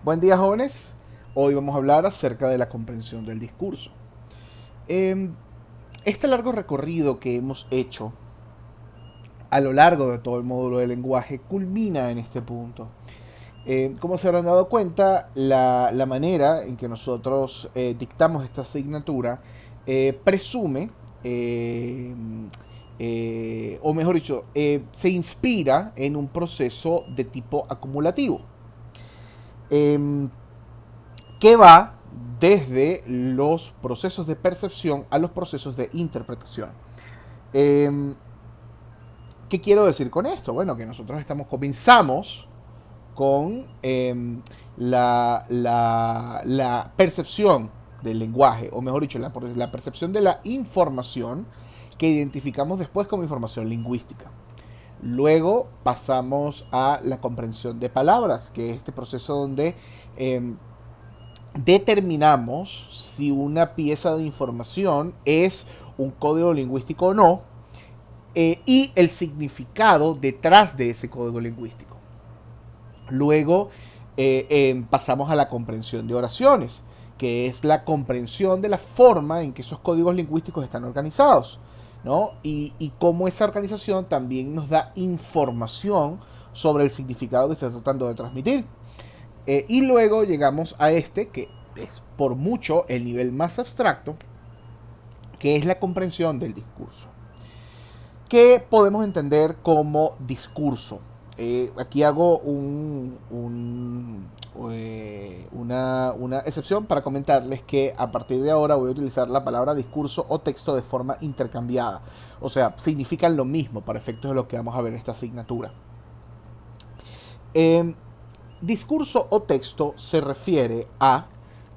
Buen día, jóvenes. Hoy vamos a hablar acerca de la comprensión del discurso. Em, este largo recorrido que hemos hecho a lo largo de todo el módulo de lenguaje culmina en este punto. Como se habrán dado cuenta, la manera en que nosotros dictamos esta asignatura presume, eh, o mejor dicho, se inspira en un proceso de tipo acumulativo. Em, que va desde los procesos de percepción a los procesos de interpretación. Eh, ¿Qué quiero decir con esto? Bueno, que nosotros comenzamos con la percepción del lenguaje, o mejor dicho, la percepción de la información que identificamos después como información lingüística. Luego pasamos a la comprensión de palabras, que es este proceso donde eh, determinamos si una pieza de información es un código lingüístico o no, y el significado detrás de ese código lingüístico. Luego pasamos a la comprensión de oraciones, que es la comprensión de la forma en que esos códigos lingüísticos están organizados, ¿no? Y cómo esa organización también nos da información sobre el significado que se está tratando de transmitir. Y luego llegamos a este, que es por mucho el nivel más abstracto, que es la comprensión del discurso. ¿Qué podemos entender como discurso? Aquí hago una excepción para comentarles que a partir de ahora voy a utilizar la palabra discurso o texto de forma intercambiada. O sea, significan lo mismo para efectos de lo que vamos a ver en esta asignatura. Eh, Discurso o texto se refiere a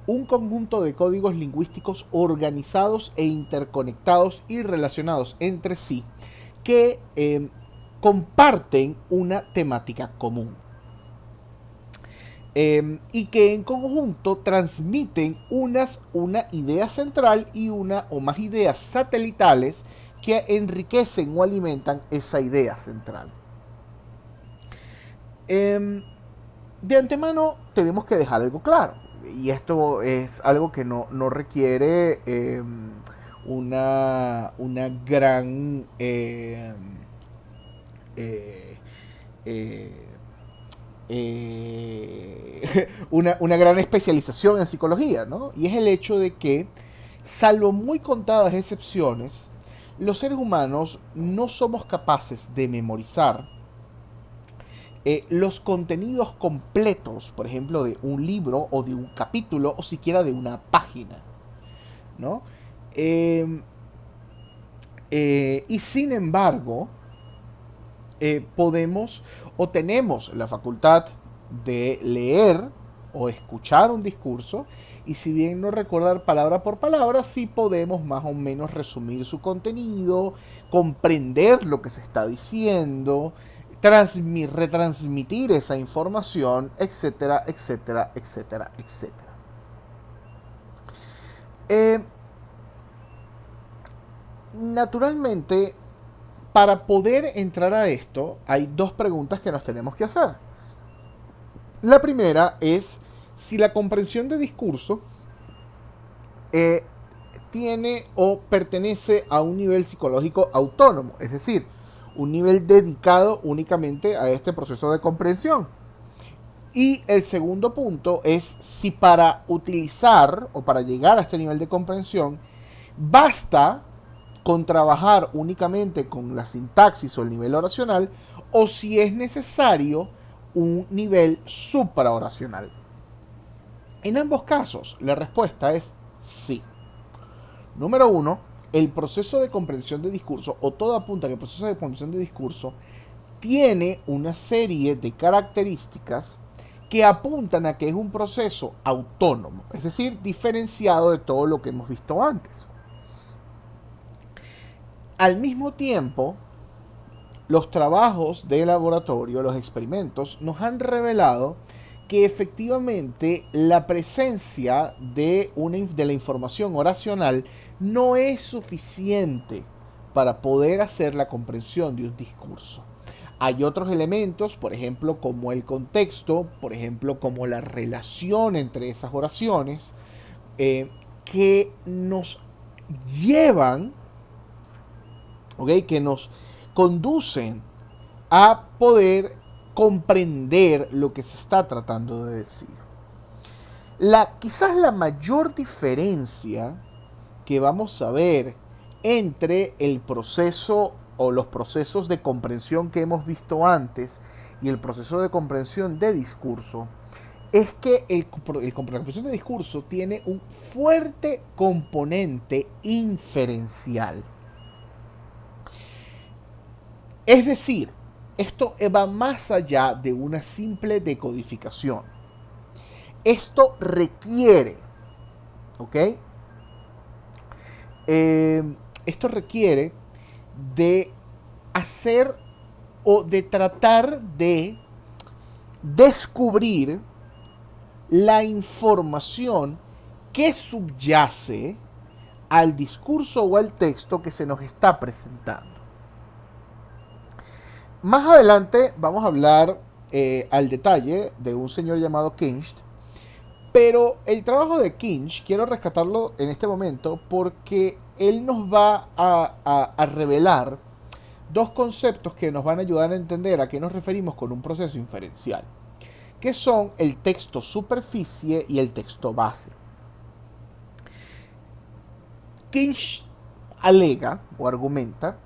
un conjunto de códigos lingüísticos organizados e interconectados y relacionados entre sí que comparten una temática común y que en conjunto transmiten una idea central y una o más ideas satelitales que enriquecen o alimentan esa idea central. Eh, de antemano tenemos que dejar algo claro. Y esto es algo que no requiere una gran eh, eh, una gran especialización en psicología, ¿no? Y es el hecho de que, salvo muy contadas excepciones, los seres humanos no somos capaces de memorizar los contenidos completos, por ejemplo, de un libro o de un capítulo o siquiera de una página, ¿no? Eh, y sin embargo, podemos o tenemos la facultad de leer o escuchar un discurso y si bien no recordar palabra por palabra, sí podemos más o menos resumir su contenido, comprender lo que se está diciendo, retransmitir esa información, etcétera, etcétera, etcétera, etcétera. Eh, Naturalmente, para poder entrar a esto, hay dos preguntas que nos tenemos que hacer. La primera es si la comprensión de discurso eh, tiene o pertenece a un nivel psicológico autónomo, es decir, un nivel dedicado únicamente a este proceso de comprensión. Y el segundo punto es si para utilizar o para llegar a este nivel de comprensión basta con trabajar únicamente con la sintaxis o el nivel oracional o si es necesario un nivel supraoracional. En ambos casos, la respuesta es sí. Número uno, el proceso de comprensión de discurso, o todo apunta a que el proceso de comprensión de discurso tiene una serie de características que apuntan a que es un proceso autónomo, es decir, diferenciado de todo lo que hemos visto antes. Al mismo tiempo, los trabajos de laboratorio, los experimentos, nos han revelado que efectivamente la presencia de la información oracional no es suficiente para poder hacer la comprensión de un discurso. Hay otros elementos, por ejemplo, como el contexto, por ejemplo, como la relación entre esas oraciones, que nos llevan, ¿ok? Que nos conducen a poder comprender lo que se está tratando de decir. Quizás la mayor diferencia que vamos a ver entre el proceso o los procesos de comprensión que hemos visto antes y el proceso de comprensión de discurso es que la comprensión de discurso tiene un fuerte componente inferencial. Es decir, esto va más allá de una simple decodificación. Esto requiere, ¿ok? Esto requiere de hacer o de tratar de descubrir la información que subyace al discurso o al texto que se nos está presentando. Más adelante vamos a hablar al detalle de un señor llamado Kinch, pero el trabajo de Kinch quiero rescatarlo en este momento porque él nos va a revelar dos conceptos que nos van a ayudar a entender a qué nos referimos con un proceso inferencial, que son el texto superficie y el texto base. Kinch alega o argumenta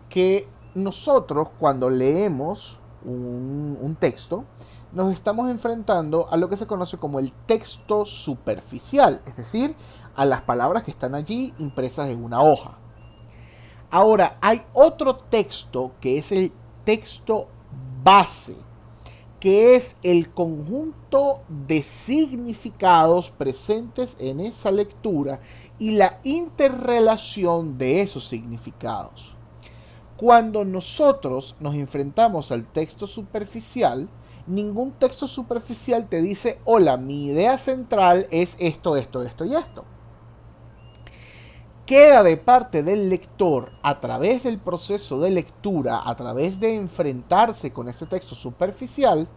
que nosotros cuando leemos un texto nos estamos enfrentando a lo que se conoce como el texto superficial, es decir, a las palabras que están allí impresas en una hoja. Ahora, hay otro texto que es el texto base, que es el conjunto de significados presentes en esa lectura y la interrelación de esos significados. Cuando nosotros nos enfrentamos al texto superficial, ningún texto superficial te dice, hola, mi idea central es esto, esto, esto y esto. Queda de parte del lector, a través del proceso de lectura, a través de enfrentarse con este texto superficial,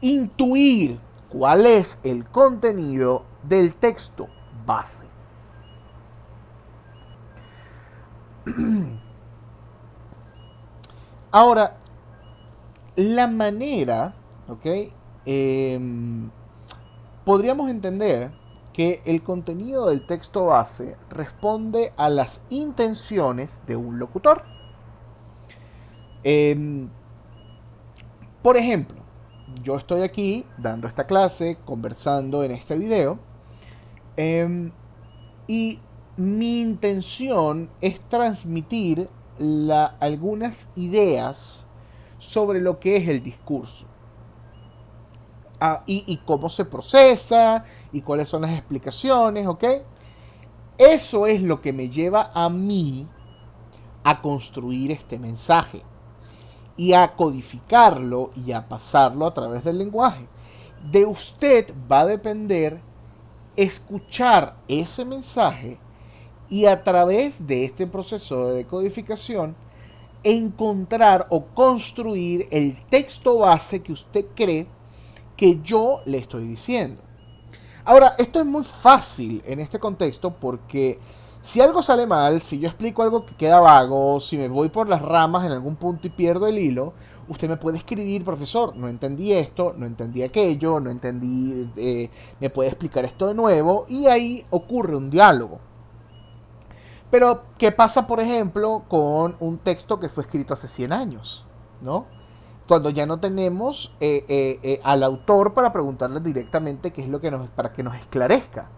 intuir cuál es el contenido del texto base. Ahora, la manera, ¿ok? Podríamos entender que el contenido del texto base responde a las intenciones de un locutor. Por ejemplo, yo estoy aquí dando esta clase, conversando en este video, y mi intención es transmitir algunas ideas sobre lo que es el discurso. Y cómo se procesa, y cuáles son las explicaciones, ¿ok? Eso es lo que me lleva a mí a construir este mensaje y a codificarlo y a pasarlo a través del lenguaje. De usted va a depender escuchar ese mensaje y a través de este proceso de decodificación encontrar o construir el texto base que usted cree que yo le estoy diciendo. Ahora, esto es muy fácil en este contexto porque si algo sale mal, si yo explico algo que queda vago, si me voy por las ramas en algún punto y pierdo el hilo, usted me puede escribir, profesor, no entendí esto, no entendí aquello, no entendí, me puede explicar esto de nuevo, y ahí ocurre un diálogo. Pero, ¿qué pasa, por ejemplo, con un texto que fue escrito hace 100 años? ¿No? Cuando ya no tenemos al autor para preguntarle directamente qué es lo que para que nos esclarezca.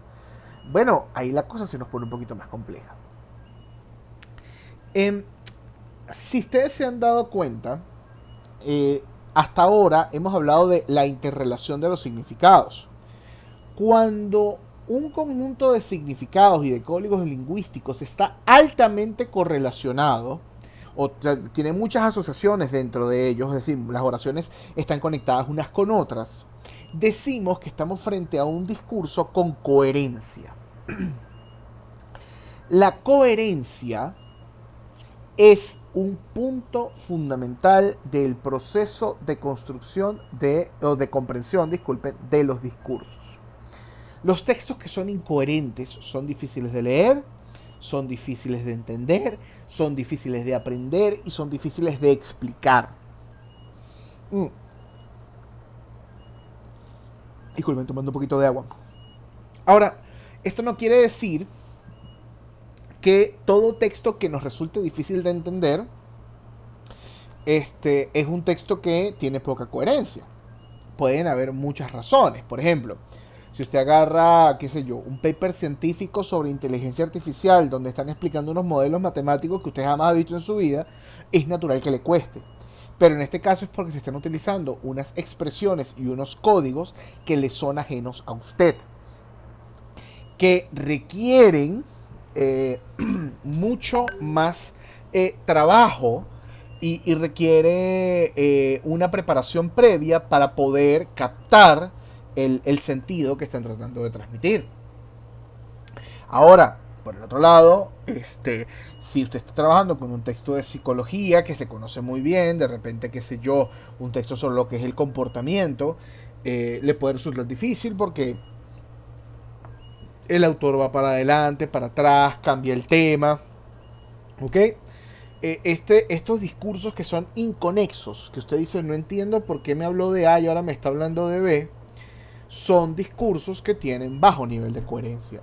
Bueno, ahí la cosa se nos pone un poquito más compleja. Si ustedes se han dado cuenta, hasta ahora hemos hablado de la interrelación de los significados. Cuando un conjunto de significados y de códigos lingüísticos está altamente correlacionado, o tiene muchas asociaciones dentro de ellos, es decir, las oraciones están conectadas unas con otras, decimos que estamos frente a un discurso con coherencia. La coherencia es un punto fundamental del proceso de construcción o de comprensión, disculpen, de los discursos. Los textos que son incoherentes son difíciles de leer, son difíciles de entender, son difíciles de aprender y son difíciles de explicar. Disculpen, tomando un poquito de agua. Ahora, esto no quiere decir que todo texto que nos resulte difícil de entender es un texto que tiene poca coherencia. Pueden haber muchas razones. Por ejemplo, si usted agarra, qué sé yo, un paper científico sobre inteligencia artificial donde están explicando unos modelos matemáticos que usted jamás ha visto en su vida, es natural que le cueste. Pero en este caso es porque se están utilizando unas expresiones y unos códigos que le son ajenos a usted, que requieren mucho más trabajo y requiere una preparación previa para poder captar el sentido que están tratando de transmitir. Ahora, por el otro lado, si usted está trabajando con un texto de psicología que se conoce muy bien, de repente, qué sé yo, un texto sobre lo que es el comportamiento, le puede resultar difícil porque el autor va para adelante, para atrás, cambia el tema, ¿ok? Estos discursos que son inconexos, que usted dice, no entiendo por qué me habló de A y ahora me está hablando de B, son discursos que tienen bajo nivel de coherencia.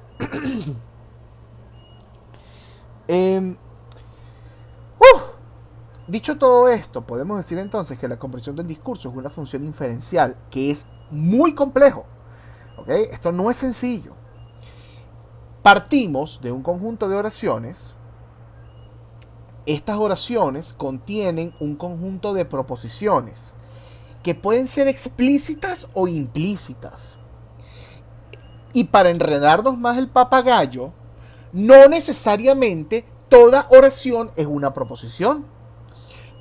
Dicho todo esto, podemos decir entonces que la comprensión del discurso es una función inferencial que es muy complejo. ¿Okay? Esto no es sencillo. Partimos de un conjunto de oraciones. Estas oraciones contienen un conjunto de proposiciones que pueden ser explícitas o implícitas. Y para enredarnos más el papagayo, no necesariamente toda oración es una proposición.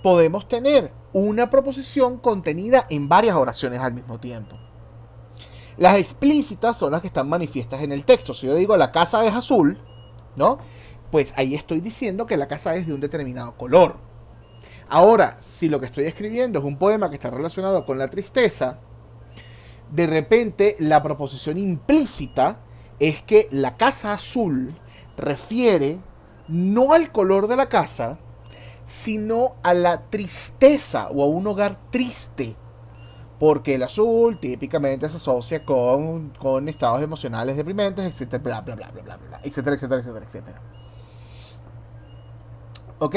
Podemos tener una proposición contenida en varias oraciones al mismo tiempo. Las explícitas son las que están manifiestas en el texto. Si yo digo la casa es azul, ¿no? Pues ahí estoy diciendo que la casa es de un determinado color. Ahora, si lo que estoy escribiendo es un poema que está relacionado con la tristeza, de repente la proposición implícita es que la casa azul refiere no al color de la casa, sino a la tristeza o a un hogar triste. Porque el azul típicamente se asocia con estados emocionales deprimentes, etcétera, bla, bla, bla, bla, bla, bla, etcétera, etcétera, etcétera, etcétera. ¿Ok?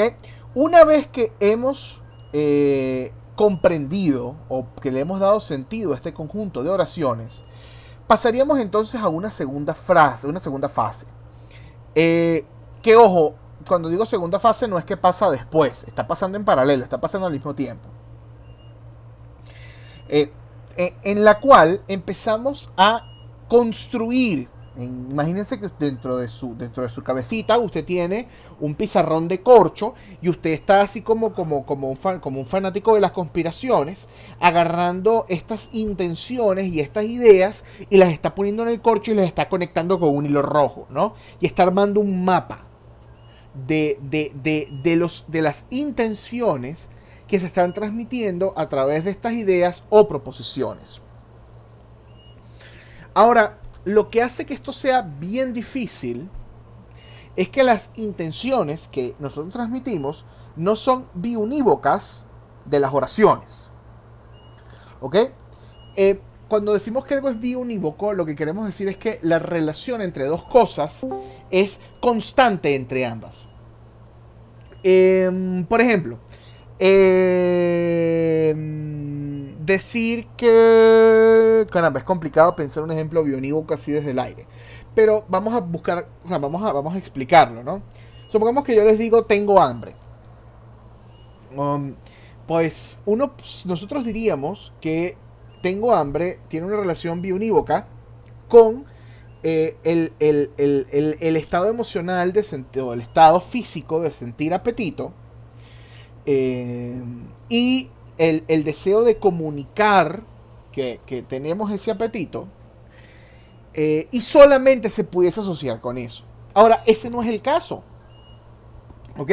Una vez que hemos comprendido o que le hemos dado sentido a este conjunto de oraciones, pasaríamos entonces a una segunda fase. Que ojo, cuando digo segunda fase no es que pasa después, está pasando en paralelo, está pasando al mismo tiempo. En la cual empezamos a construir. Imagínense que dentro de su cabecita usted tiene un pizarrón de corcho y usted está así como un fanático de las conspiraciones, agarrando estas intenciones y estas ideas y las está poniendo en el corcho y las está conectando con un hilo rojo, ¿no? Y está armando un mapa de las intenciones que se están transmitiendo a través de estas ideas o proposiciones. Ahora, lo que hace que esto sea bien difícil es que las intenciones que nosotros transmitimos no son biunívocas de las oraciones. ¿Ok? Cuando decimos que algo es biunívoco, lo que queremos decir es que la relación entre dos cosas es constante entre ambas. Por ejemplo, decir que... Caramba, es complicado pensar un ejemplo bionívoco así desde el aire. Pero vamos a buscar, o sea, vamos a explicarlo, ¿no? Supongamos que yo les digo, tengo hambre. Pues nosotros diríamos que tengo hambre tiene una relación bionívoca con el estado emocional o el estado físico de sentir apetito y el deseo de comunicar que tenemos ese apetito y solamente se pudiese asociar con eso. Ahora, ese no es el caso, ¿ok?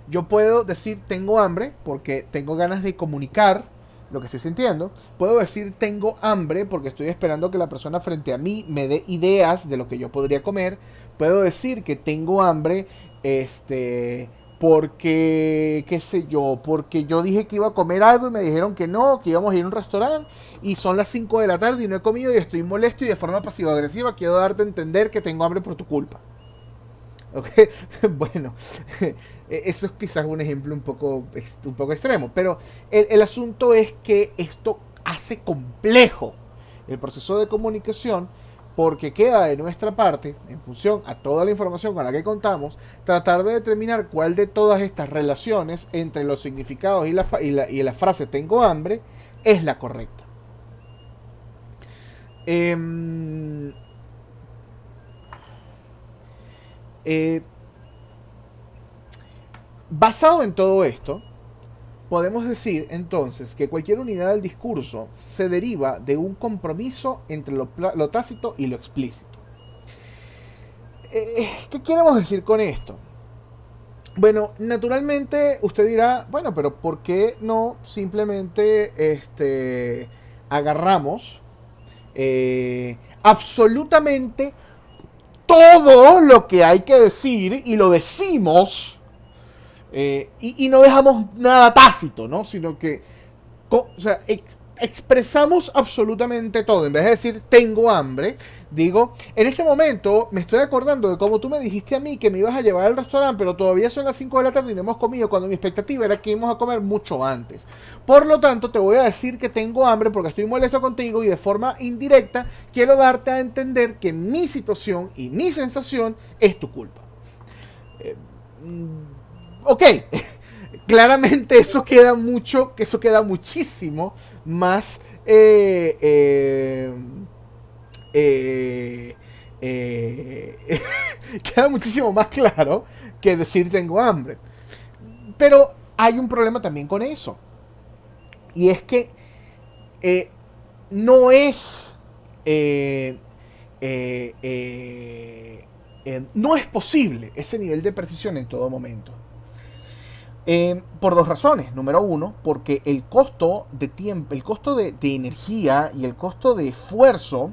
Yo puedo decir tengo hambre porque tengo ganas de comunicar lo que estoy sintiendo. Puedo decir tengo hambre porque estoy esperando que la persona frente a mí me dé ideas de lo que yo podría comer. Puedo decir que tengo hambre, porque, qué sé yo, porque yo dije que iba a comer algo y me dijeron que no, que íbamos a ir a un restaurante y son las 5 de la tarde y no he comido y estoy molesto y de forma pasivo-agresiva quiero darte a entender que tengo hambre por tu culpa. ¿Ok? Bueno, eso es quizás un ejemplo un poco extremo, pero el asunto es que esto hace complejo el proceso de comunicación porque queda de nuestra parte, en función a toda la información con la que contamos, tratar de determinar cuál de todas estas relaciones entre los significados y la frase tengo hambre es la correcta. Eh, eh, Basado en todo esto, podemos decir entonces que cualquier unidad del discurso se deriva de un compromiso entre lo tácito y lo explícito. ¿Qué queremos decir con esto? Bueno, naturalmente usted dirá, bueno, pero ¿por qué no simplemente agarramos absolutamente todo lo que hay que decir y lo decimos y no dejamos nada tácito, ¿no? Sino que, o sea, expresamos absolutamente todo. En vez de decir tengo hambre, digo, en este momento me estoy acordando de cómo tú me dijiste a mí que me ibas a llevar al restaurante, pero todavía son las 5 de la tarde y no hemos comido, cuando mi expectativa era que íbamos a comer mucho antes. Por lo tanto, te voy a decir que tengo hambre porque estoy molesto contigo y de forma indirecta quiero darte a entender que mi situación y mi sensación es tu culpa. Eh, ok, claramente eso queda muchísimo más eh, eh, queda muchísimo más claro que decir tengo hambre. Pero hay un problema también con eso. Y es que eh, no es no es posible ese nivel de precisión en todo momento. Por dos razones. Número uno, porque el costo de tiempo, el costo de energía y el costo de esfuerzo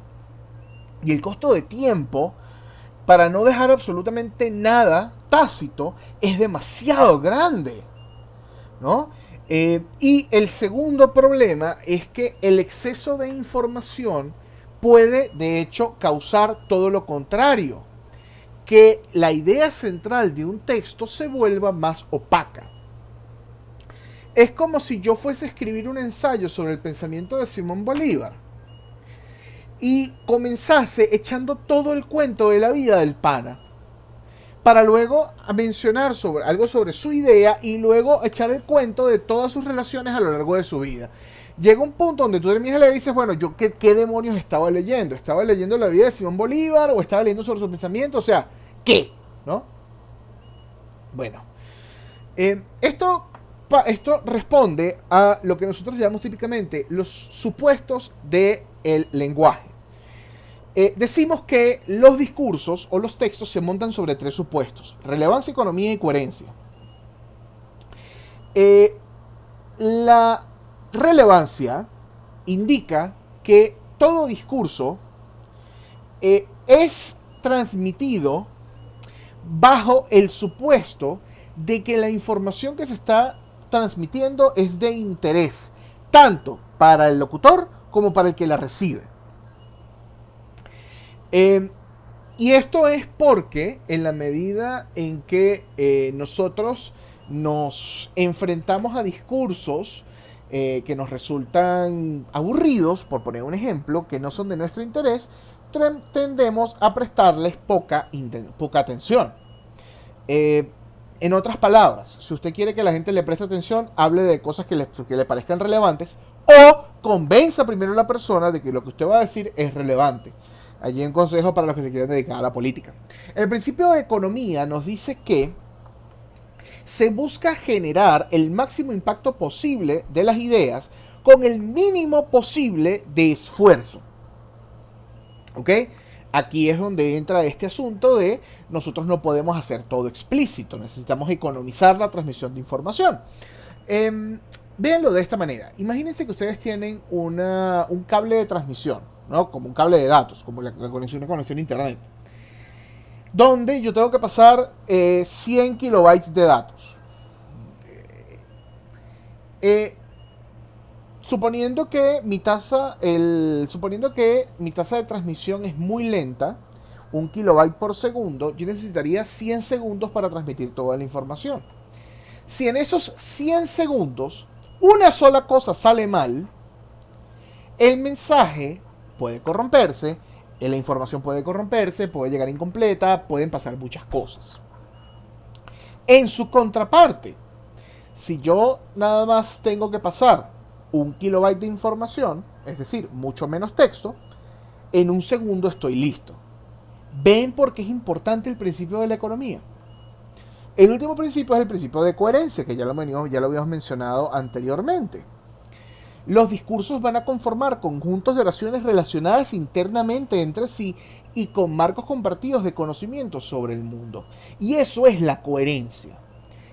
y el costo de tiempo para no dejar absolutamente nada tácito es demasiado grande, ¿no? Y el segundo problema es que el exceso de información puede, de hecho, causar todo lo contrario, que la idea central de un texto se vuelva más opaca. Es como si yo fuese a escribir un ensayo sobre el pensamiento de Simón Bolívar y comenzase echando todo el cuento de la vida del pana, para luego mencionar algo sobre su idea y luego echar el cuento de todas sus relaciones a lo largo de su vida. Llega un punto donde tú terminas de leer y dices, bueno, yo qué demonios estaba leyendo. ¿Estaba leyendo la vida de Simón Bolívar o estaba leyendo sobre su pensamiento? O sea, ¿qué? ¿No? Bueno, esto responde a lo que nosotros llamamos típicamente los supuestos del lenguaje. Decimos que los discursos o los textos se montan sobre tres supuestos: relevancia, economía y coherencia. La relevancia indica que todo discurso es transmitido bajo el supuesto de que la información que se está transmitiendo es de interés, tanto para el locutor como para el que la recibe. Y esto es porque en la medida en que nosotros nos enfrentamos a discursos que nos resultan aburridos, por poner un ejemplo, que no son de nuestro interés, tendemos a prestarles poca atención. En otras palabras, si usted quiere que la gente le preste atención, hable de cosas que le parezcan relevantes o convenza primero a la persona de que lo que usted va a decir es relevante. Allí un consejo para los que se quieren dedicar a la política. El principio de economía nos dice que se busca generar el máximo impacto posible de las ideas con el mínimo posible de esfuerzo. ¿Ok? Aquí es donde entra este asunto de nosotros no podemos hacer todo explícito, necesitamos economizar la transmisión de información. Eh, Véanlo de esta manera. Imagínense que ustedes tienen un cable de transmisión, ¿no? Como un cable de datos, como la conexión a internet, donde yo tengo que pasar 100 kilobytes de datos. Eh, suponiendo que mi tasa de transmisión es muy lenta, 1 kilobyte por segundo, yo necesitaría 100 segundos para transmitir toda la información. Si en esos 100 segundos una sola cosa sale mal, el mensaje puede corromperse, la información puede corromperse, puede llegar incompleta, pueden pasar muchas cosas. En su contraparte, si yo nada más tengo que pasar 1 kilobyte de información, es decir, mucho menos texto, en un segundo estoy listo. ¿Ven por qué es importante el principio de la economía? El último principio es el principio de coherencia, que ya lo habíamos mencionado anteriormente. Los discursos van a conformar conjuntos de oraciones relacionadas internamente entre sí y con marcos compartidos de conocimiento sobre el mundo. Y eso es la coherencia.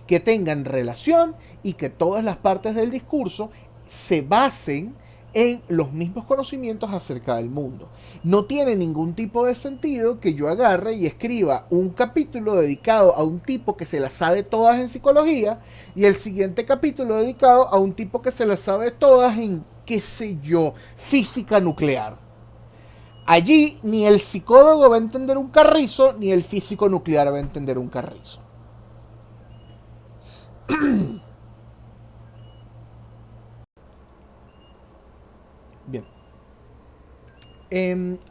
Que tengan relación y que todas las partes del discurso se basen en los mismos conocimientos acerca del mundo. No tiene ningún tipo de sentido que yo agarre y escriba un capítulo dedicado a un tipo que se las sabe todas en psicología y el siguiente capítulo dedicado a un tipo que se las sabe todas en, qué sé yo, física nuclear. Allí ni el psicólogo va a entender un carrizo, ni el físico nuclear va a entender un carrizo. Bien.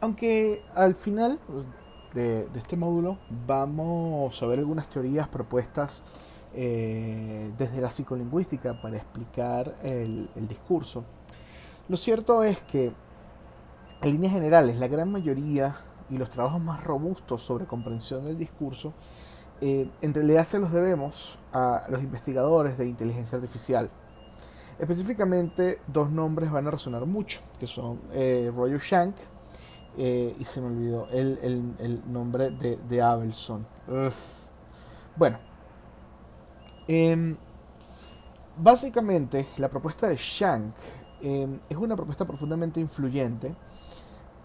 Aunque al final de este módulo vamos a ver algunas teorías propuestas desde la psicolingüística para explicar el discurso. Lo cierto es que en líneas generales la gran mayoría y los trabajos más robustos sobre comprensión del discurso en realidad se los debemos a los investigadores de inteligencia artificial. Específicamente, dos nombres van a resonar mucho, que son Roger Schank y se me olvidó el nombre de Abelson. Uf. Bueno, eh, básicamente la propuesta de Schank es una propuesta profundamente influyente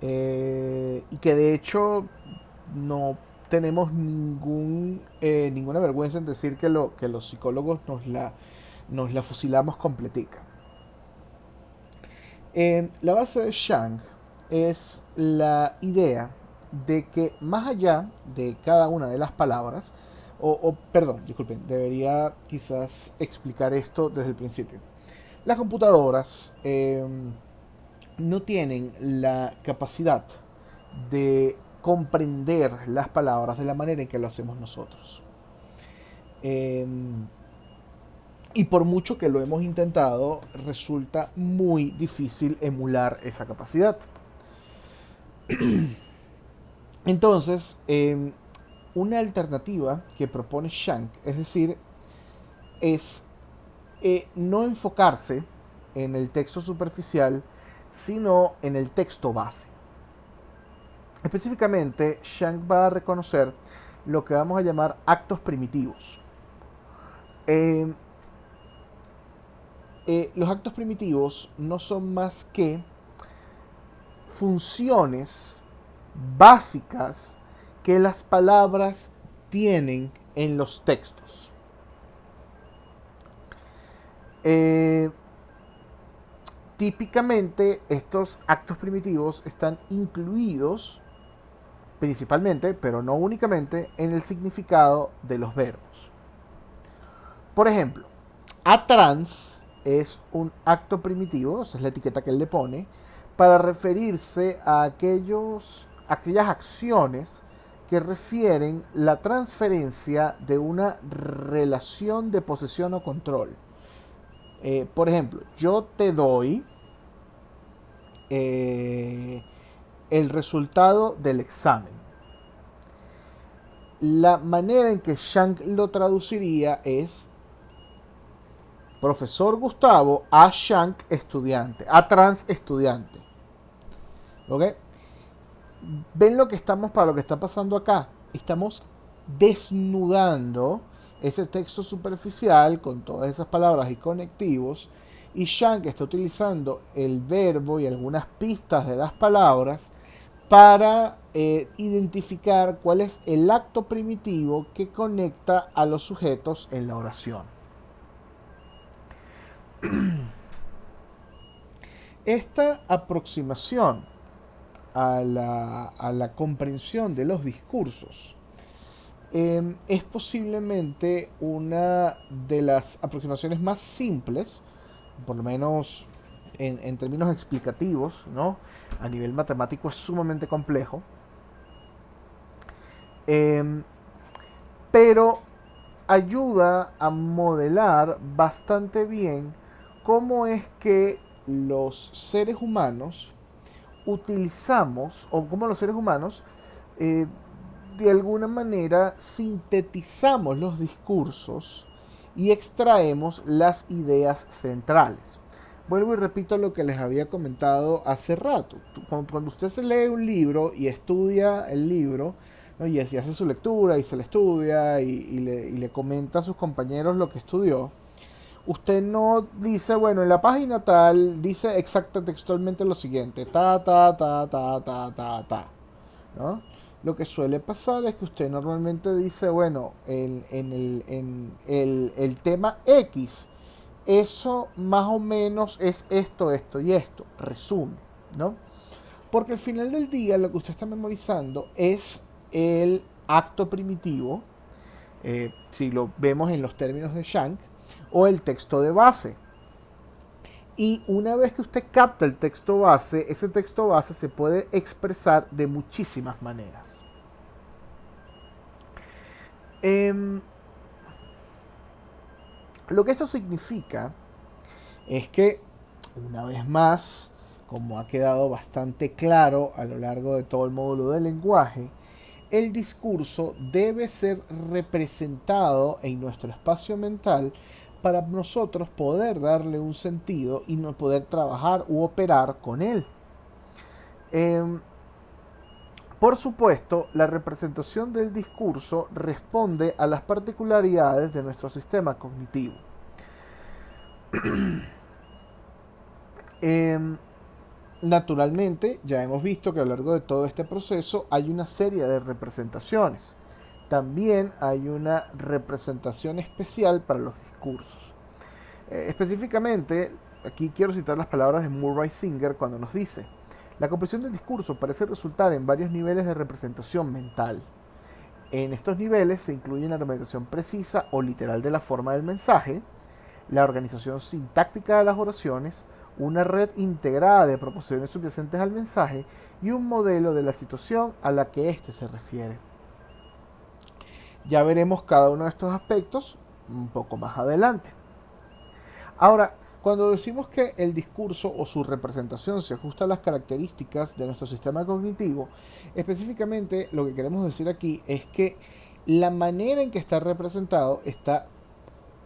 y que de hecho no tenemos ninguna vergüenza en decir que los psicólogos nos la fusilamos completica. La base de Schank es la idea de que más allá de cada una de las palabras, perdón, disculpen, debería quizás explicar esto desde el principio. Las computadoras no tienen la capacidad de comprender las palabras de la manera en que lo hacemos nosotros. Eh, y por mucho que lo hemos intentado, resulta muy difícil emular esa capacidad. Entonces, una alternativa que propone Schank, es decir, es no enfocarse en el texto superficial, sino en el texto base. Específicamente, Schank va a reconocer lo que vamos a llamar actos primitivos. Los actos primitivos no son más que funciones básicas que las palabras tienen en los textos. Típicamente estos actos primitivos están incluidos principalmente, pero no únicamente, en el significado de los verbos. Por ejemplo, atrans es un acto primitivo, esa es la etiqueta que él le pone, para referirse a aquellas acciones que refieren la transferencia de una relación de posesión o control. Por ejemplo, yo te doy el resultado del examen. La manera en que Schank lo traduciría es profesor Gustavo a Schank estudiante, a trans estudiante. ¿Ok? ven lo que estamos, para lo que está pasando acá. Estamos desnudando ese texto superficial con todas esas palabras y conectivos, y Shank está utilizando el verbo y algunas pistas de las palabras para identificar cuál es el acto primitivo que conecta a los sujetos en la oración. Esta aproximación a la comprensión de los discursos es posiblemente una de las aproximaciones más simples, por lo menos en términos explicativos, ¿no? A nivel matemático es sumamente complejo, eh, pero ayuda a modelar bastante bien cómo es que los seres humanos utilizamos, o cómo los seres humanos eh, de alguna manera sintetizamos los discursos y extraemos las ideas centrales. Vuelvo y repito lo que les había comentado hace rato. Cuando usted se lee un libro y estudia el libro, ¿no? Y así hace su lectura y se le estudia y le comenta a sus compañeros lo que estudió, usted no dice, bueno, en la página tal dice exacta textualmente lo siguiente, ta, ¿no? Lo que suele pasar es que usted normalmente dice, bueno, el tema X, eso más o menos es esto, esto y esto, resumen, ¿no? Porque al final del día lo que usted está memorizando es el acto primitivo, si lo vemos en los términos de Shank, o el texto de base. Y una vez que usted capta el texto base, ese texto base se puede expresar de muchísimas maneras. Lo que esto significa es que, una vez más, como ha quedado bastante claro a lo largo de todo el módulo del lenguaje, el discurso debe ser representado en nuestro espacio mental para nosotros poder darle un sentido y no poder trabajar u operar con él. Por supuesto, la representación del discurso responde a las particularidades de nuestro sistema cognitivo. Naturalmente, ya hemos visto que a lo largo de todo este proceso hay una serie de representaciones. También hay una representación especial para los discursos. Específicamente, aquí quiero citar las palabras de Murray Singer cuando nos dice: la comprensión del discurso parece resultar en varios niveles de representación mental. En estos niveles se incluyen la representación precisa o literal de la forma del mensaje, la organización sintáctica de las oraciones, una red integrada de proposiciones subyacentes al mensaje y un modelo de la situación a la que éste se refiere. Ya veremos cada uno de estos aspectos un poco más adelante. Ahora, cuando decimos que el discurso o su representación se ajusta a las características de nuestro sistema cognitivo, específicamente lo que queremos decir aquí es que la manera en que está representado está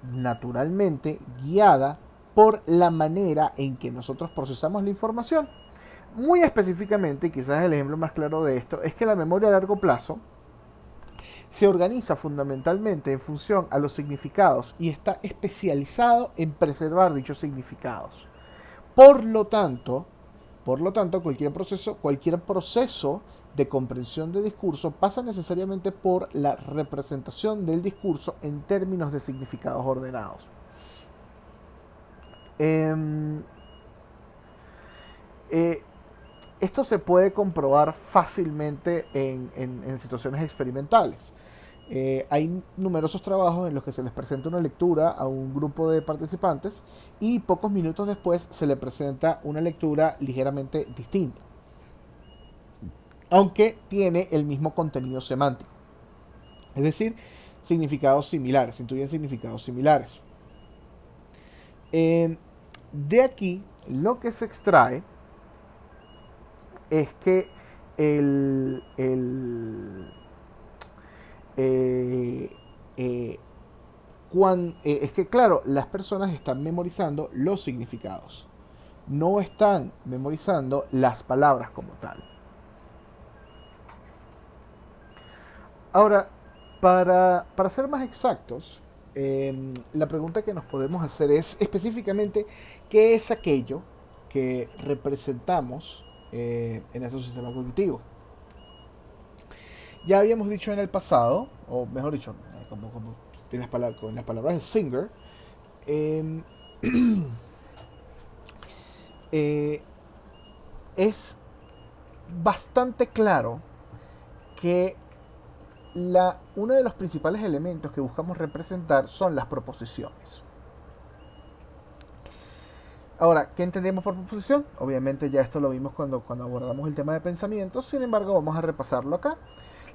naturalmente guiada por la manera en que nosotros procesamos la información. Muy específicamente, quizás el ejemplo más claro de esto, es que la memoria a largo plazo se organiza fundamentalmente en función a los significados y está especializado en preservar dichos significados. Por lo tanto, cualquier proceso de comprensión de discurso pasa necesariamente por la representación del discurso en términos de significados ordenados. Esto se puede comprobar fácilmente en situaciones experimentales. Hay numerosos trabajos en los que se les presenta una lectura a un grupo de participantes y pocos minutos después se le presenta una lectura ligeramente distinta, aunque tiene el mismo contenido semántico. Es decir, significados similares, intuyen significados similares. De aquí, lo que se extrae es que es que, claro, las personas están memorizando los significados, no están memorizando las palabras como tal. Ahora, para ser más exactos, la pregunta que nos podemos hacer es específicamente qué es aquello que representamos en nuestro sistema cognitivo. Ya habíamos dicho en el pasado, o mejor dicho, como con las palabras de Singer, eh, eh, es bastante claro que uno de los principales elementos que buscamos representar son las proposiciones. Ahora, ¿qué entendemos por proposición? Obviamente ya esto lo vimos cuando abordamos el tema de pensamiento, sin embargo vamos a repasarlo acá.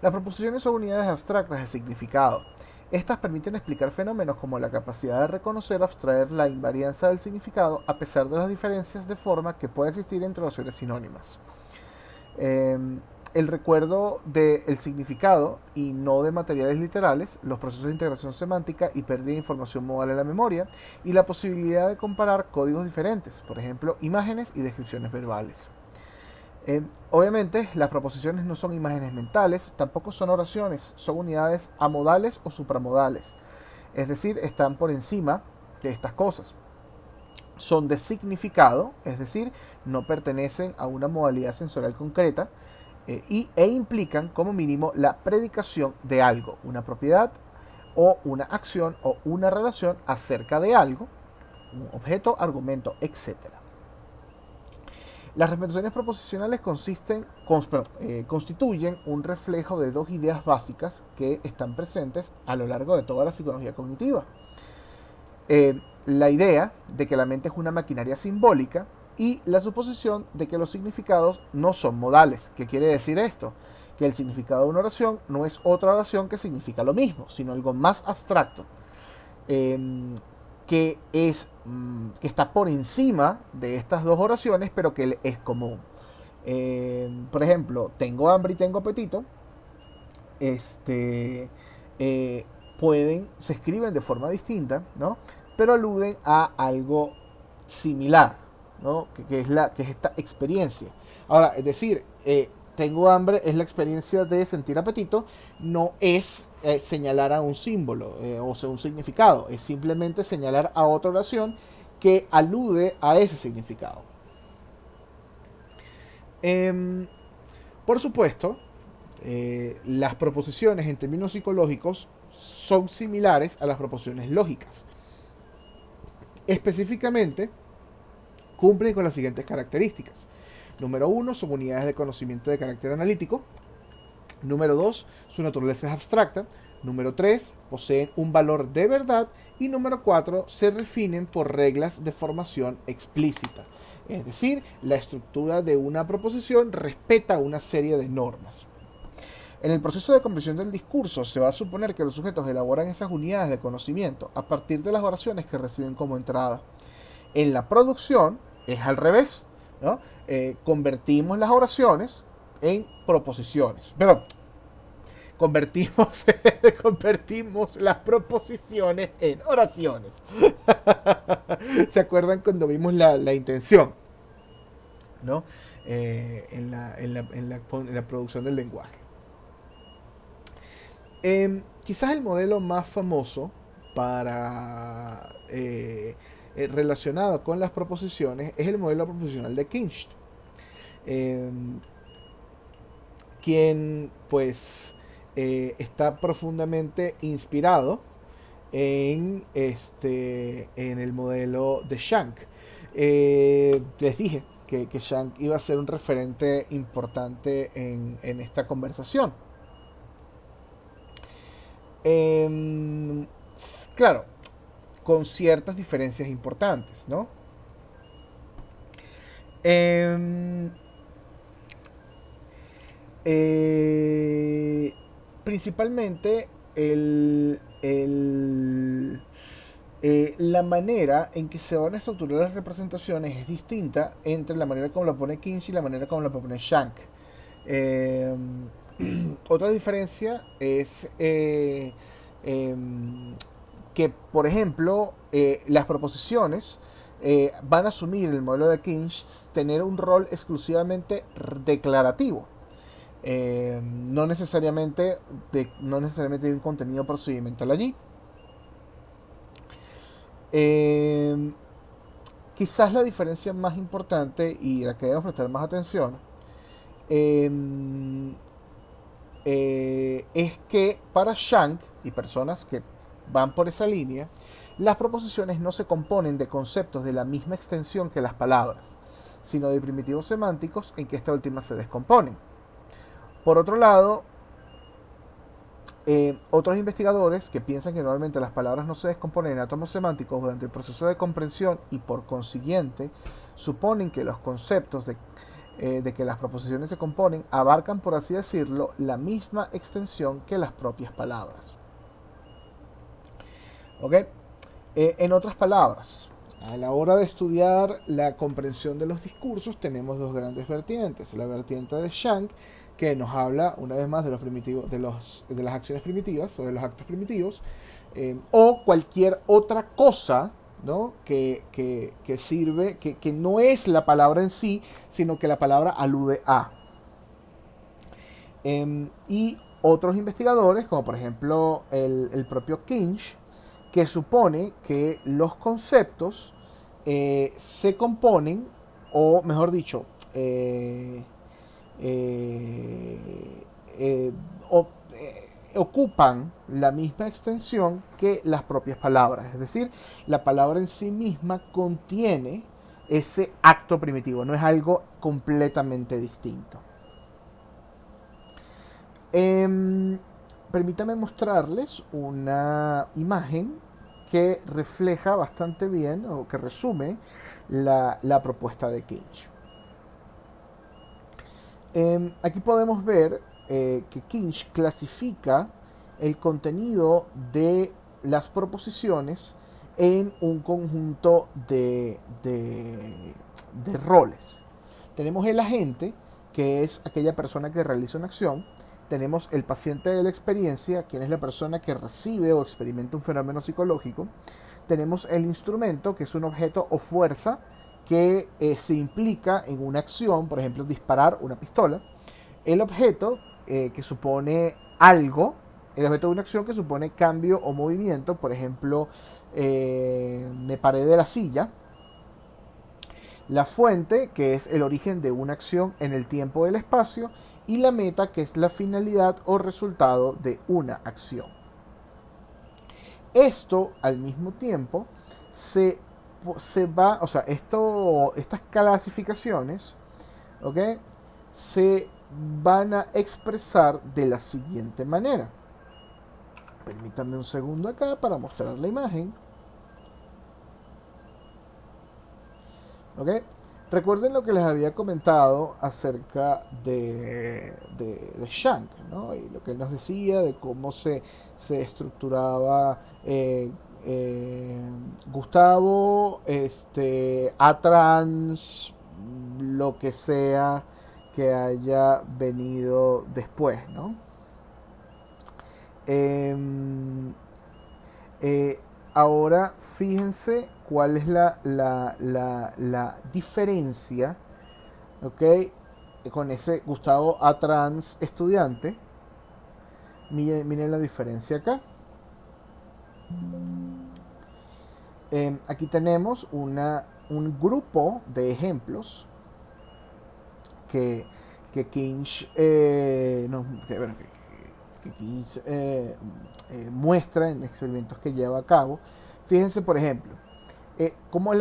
Las proposiciones son unidades abstractas de significado. Estas permiten explicar fenómenos como la capacidad de reconocer o abstraer la invarianza del significado a pesar de las diferencias de forma que puede existir entre oraciones sinónimas. Eh, el recuerdo del significado y no de materiales literales, los procesos de integración semántica y pérdida de información modal en la memoria, y la posibilidad de comparar códigos diferentes, por ejemplo, imágenes y descripciones verbales. Obviamente, las proposiciones no son imágenes mentales, tampoco son oraciones, son unidades amodales o supramodales, es decir, están por encima de estas cosas. Son de significado, es decir, no pertenecen a una modalidad sensorial concreta, e implican como mínimo la predicación de algo, una propiedad o una acción o una relación acerca de algo, un objeto, argumento, etcétera. Las representaciones proposicionales constituyen un reflejo de dos ideas básicas que están presentes a lo largo de toda la psicología cognitiva. La idea de que la mente es una maquinaria simbólica y la suposición de que los significados no son modales. ¿Qué quiere decir esto? Que el significado de una oración no es otra oración que significa lo mismo, sino algo más abstracto, que está por encima de estas dos oraciones, pero que es común. Por ejemplo, tengo hambre y tengo apetito. Este, se escriben de forma distinta, ¿no? Pero aluden a algo similar, ¿no? Que es esta experiencia. Ahora, es decir, tengo hambre es la experiencia de sentir apetito, no es señalar a un símbolo o sea, un significado, es simplemente señalar a otra oración que alude a ese significado. Em, por supuesto, las proposiciones en términos psicológicos son similares a las proposiciones lógicas. Específicamente, cumplen con las siguientes características. Número 1, son unidades de conocimiento de carácter analítico. Número 2, su naturaleza es abstracta. Número 3, poseen un valor de verdad. Y número 4, se definen por reglas de formación explícita. Es decir, la estructura de una proposición respeta una serie de normas. En el proceso de comprensión del discurso se va a suponer que los sujetos elaboran esas unidades de conocimiento a partir de las oraciones que reciben como entrada. En la producción es al revés, ¿no? Convertimos las oraciones en proposiciones. Pero convertimos, convertimos las proposiciones en oraciones. ¿Se acuerdan cuando vimos la intención? ¿No? En la producción del lenguaje. Quizás el modelo más famoso para relacionado con las proposiciones es el modelo proposicional de Kinch, quien pues está profundamente inspirado en el modelo de Shank. Les dije que Shank iba a ser un referente importante en esta conversación. Claro, con ciertas diferencias importantes, ¿no? Principalmente la manera en que se van a estructurar las representaciones es distinta entre la manera como lo pone Kinch y la manera como lo pone Shank. Otra diferencia es que, por ejemplo, las proposiciones van a asumir en el modelo de Kinch tener un rol exclusivamente declarativo. No necesariamente hay un contenido procedimental allí. Eh, Quizás la diferencia más importante y la que debemos prestar más atención eh, es que para Shank y personas que van por esa línea, las proposiciones no se componen de conceptos de la misma extensión que las palabras, sino de primitivos semánticos en que estas últimas se descomponen. Por otro lado, otros investigadores que piensan que normalmente las palabras no se descomponen en átomos semánticos durante el proceso de comprensión y por consiguiente suponen que los conceptos de que las proposiciones se componen abarcan, por así decirlo, la misma extensión que las propias palabras. ¿Ok? En otras palabras, a la hora de estudiar la comprensión de los discursos tenemos dos grandes vertientes. La vertiente de Shank, que nos habla una vez más de los primitivos, de las acciones primitivas o de los actos primitivos, o cualquier otra cosa, ¿no? que sirve, que no es la palabra en sí, sino que la palabra alude a. Y otros investigadores, como por ejemplo el propio Kinch, que supone que los conceptos se componen, o mejor dicho, eh, eh, o- ocupan la misma extensión que las propias palabras. Es decir, la palabra en sí misma contiene ese acto primitivo, no es algo completamente distinto. Em, Permítame mostrarles una imagen que refleja bastante bien o que resume la propuesta de Kinch. Aquí podemos ver que Kinch clasifica el contenido de las proposiciones en un conjunto de roles. Tenemos el agente, que es aquella persona que realiza una acción. Tenemos el paciente de la experiencia, quien es la persona que recibe o experimenta un fenómeno psicológico. Tenemos el instrumento, que es un objeto o fuerza que se implica en una acción, por ejemplo, disparar una pistola. El objeto, que supone algo, el objeto de una acción que supone cambio o movimiento, por ejemplo, me paré de la silla. La fuente, que es el origen de una acción en el tiempo y el espacio, y la meta, que es la finalidad o resultado de una acción. Esto, al mismo tiempo, se va, o sea, estas clasificaciones, ¿ok? Se van a expresar de la siguiente manera. Permítanme un segundo acá para mostrar la imagen. ¿Ok? Recuerden lo que les había comentado acerca de Shank, ¿no? Y lo que él nos decía de cómo se estructuraba Gustavo, Atrans, lo que sea que haya venido después, ¿no? Em, eh, Ahora fíjense cuál es la diferencia, ¿ok? Con ese Gustavo Atrans estudiante. Miren la diferencia acá. Aquí tenemos un grupo de ejemplos que, que Kinch, bueno, que Kinch muestra en experimentos que lleva a cabo. Fíjense, por ejemplo, cómo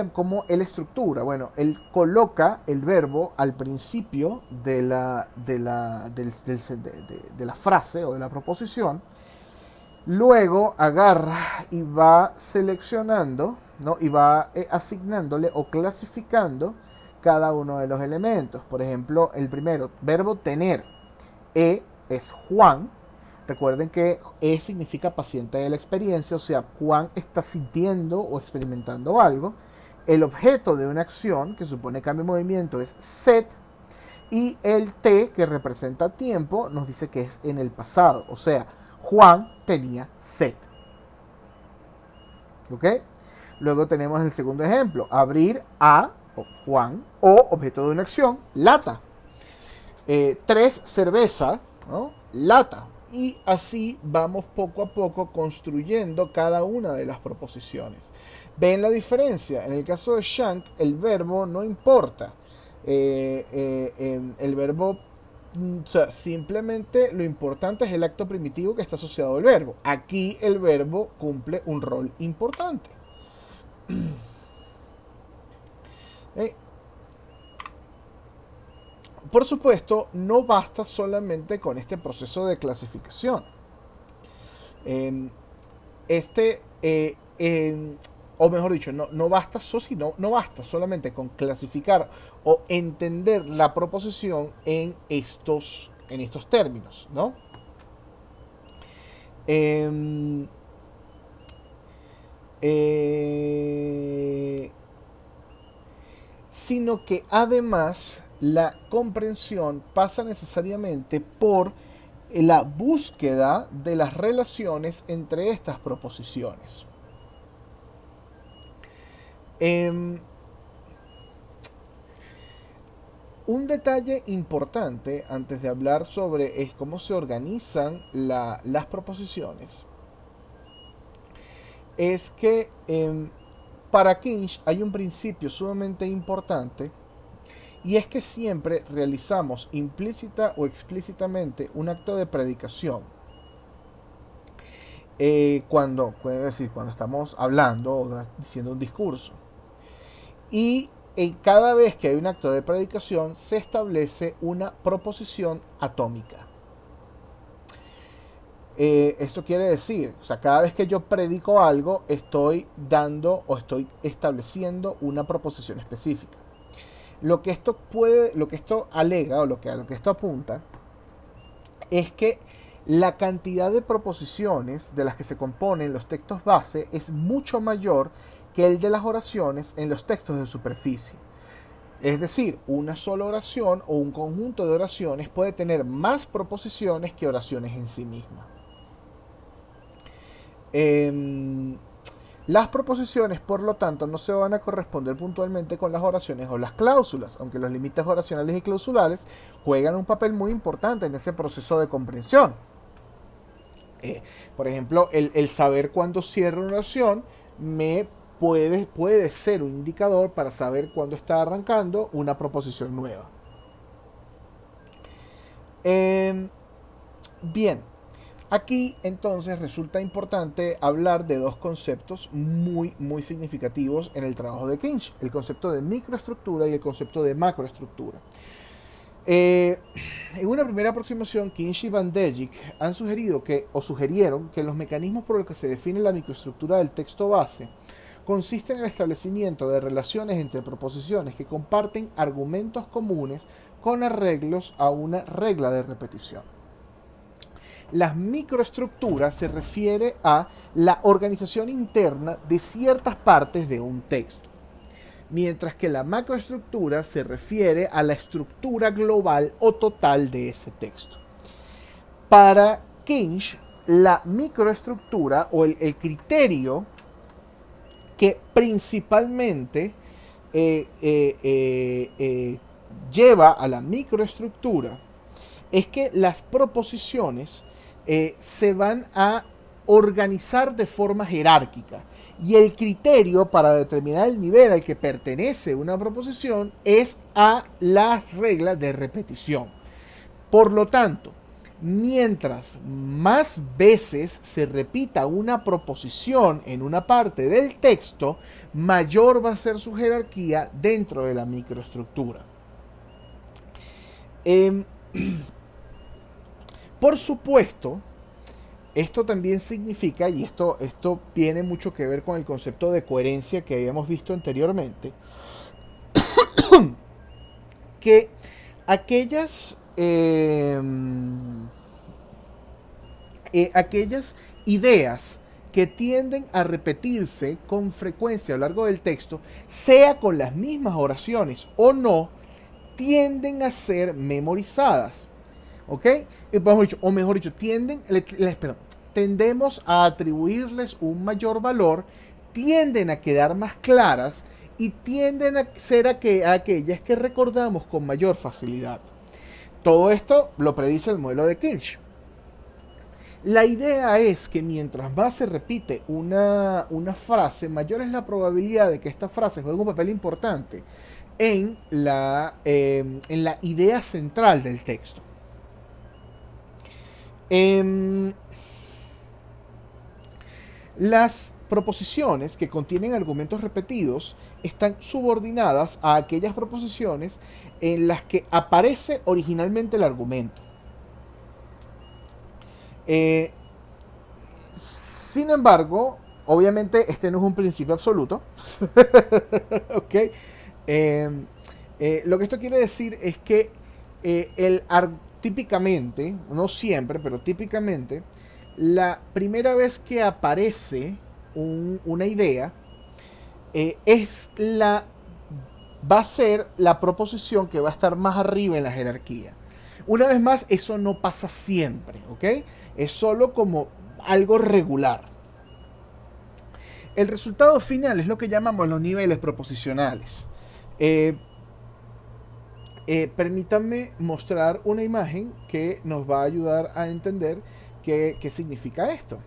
él estructura. Bueno, él coloca el verbo al principio de la frase o de la proposición. Luego agarra y va seleccionando, ¿no? Y va asignándole o clasificando cada uno de los elementos. Por ejemplo, el primero, verbo tener. Es Juan. Recuerden que significa paciente de la experiencia, o sea, Juan está sintiendo o experimentando algo. El objeto de una acción, que supone cambio de movimiento, es set. Y el T, que representa tiempo, nos dice que es en el pasado, o sea, Juan tenía sed. ¿Ok? Luego tenemos el segundo ejemplo. Abrir a Juan o objeto de una acción, lata. 3 cerveza, ¿no? Lata. Y así vamos poco a poco construyendo cada una de las proposiciones. ¿Ven la diferencia? En el caso de Shank, el verbo no importa. El verbo, o sea, simplemente lo importante es el acto primitivo que está asociado al verbo. Aquí el verbo cumple un rol importante. ¿Eh? Por supuesto, no basta solamente con este proceso de clasificación. Eh, este, o mejor dicho, no basta, no basta solamente con clasificar o entender la proposición en estos términos, ¿no? Eh, eh, Sino que además la comprensión pasa necesariamente por la búsqueda de las relaciones entre estas proposiciones. Eh, un detalle importante antes de hablar sobre cómo se organizan las proposiciones es que para Kinch hay un principio sumamente importante y es que siempre realizamos implícita o explícitamente un acto de predicación. Cuando estamos hablando o diciendo un discurso. Y cada vez que hay un acto de predicación se establece una proposición atómica. Esto quiere decir, o sea, cada vez que yo predico algo, estoy dando o estoy estableciendo una proposición específica. Lo que esto alega o a lo que esto apunta es que la cantidad de proposiciones de las que se componen los textos base es mucho mayor que el de las oraciones en los textos de superficie. Es decir, una sola oración o un conjunto de oraciones puede tener más proposiciones que oraciones en sí mismas. Las proposiciones, por lo tanto, no se van a corresponder puntualmente con las oraciones o las cláusulas, aunque los límites oracionales y clausulales juegan un papel muy importante en ese proceso de comprensión. Por ejemplo, el saber cuándo cierra una oración puede ser un indicador para saber cuándo está arrancando una proposición nueva. Bien, aquí entonces resulta importante hablar de dos conceptos muy significativos en el trabajo de Kinch: el concepto de microestructura y el concepto de macroestructura. En una primera aproximación, Kinch y Van Dijk han sugirieron que los mecanismos por los que se define la microestructura del texto base consisten en el establecimiento de relaciones entre proposiciones que comparten argumentos comunes con arreglos a una regla de repetición. Las microestructuras se refiere a la organización interna de ciertas partes de un texto, mientras que la macroestructura se refiere a la estructura global o total de ese texto. Para Kinch, la microestructura o el criterio que principalmente lleva a la microestructura es que las proposiciones se van a organizar de forma jerárquica, y el criterio para determinar el nivel al que pertenece una proposición es a las reglas de repetición. Por lo tanto, mientras más veces se repita una proposición en una parte del texto, mayor va a ser su jerarquía dentro de la microestructura. Por supuesto, esto también significa, y esto tiene mucho que ver con el concepto de coherencia que habíamos visto anteriormente, que aquellas ideas que tienden a repetirse con frecuencia a lo largo del texto, sea con las mismas oraciones o no, tienden a ser memorizadas. ¿Ok? O mejor dicho, tendemos a atribuirles un mayor valor, tienden a quedar más claras y tienden a ser aquellas que recordamos con mayor facilidad. Todo esto lo predice el modelo de Kinch. La idea es que mientras más se repite una frase, mayor es la probabilidad de que esta frase juegue un papel importante en la idea central del texto. Las proposiciones que contienen argumentos repetidos están subordinadas a aquellas proposiciones en las que aparece originalmente el argumento. Eh, Sin embargo, obviamente este no es un principio absoluto. ¿Ok? Lo que esto quiere decir es que típicamente, no siempre, pero típicamente, la primera vez que aparece una idea va a ser la proposición que va a estar más arriba en la jerarquía. Una vez más, eso no pasa siempre, ¿ok? Es solo como algo regular. El resultado final es lo que llamamos los niveles proposicionales. Permítanme mostrar una imagen que nos va a ayudar a entender qué significa esto.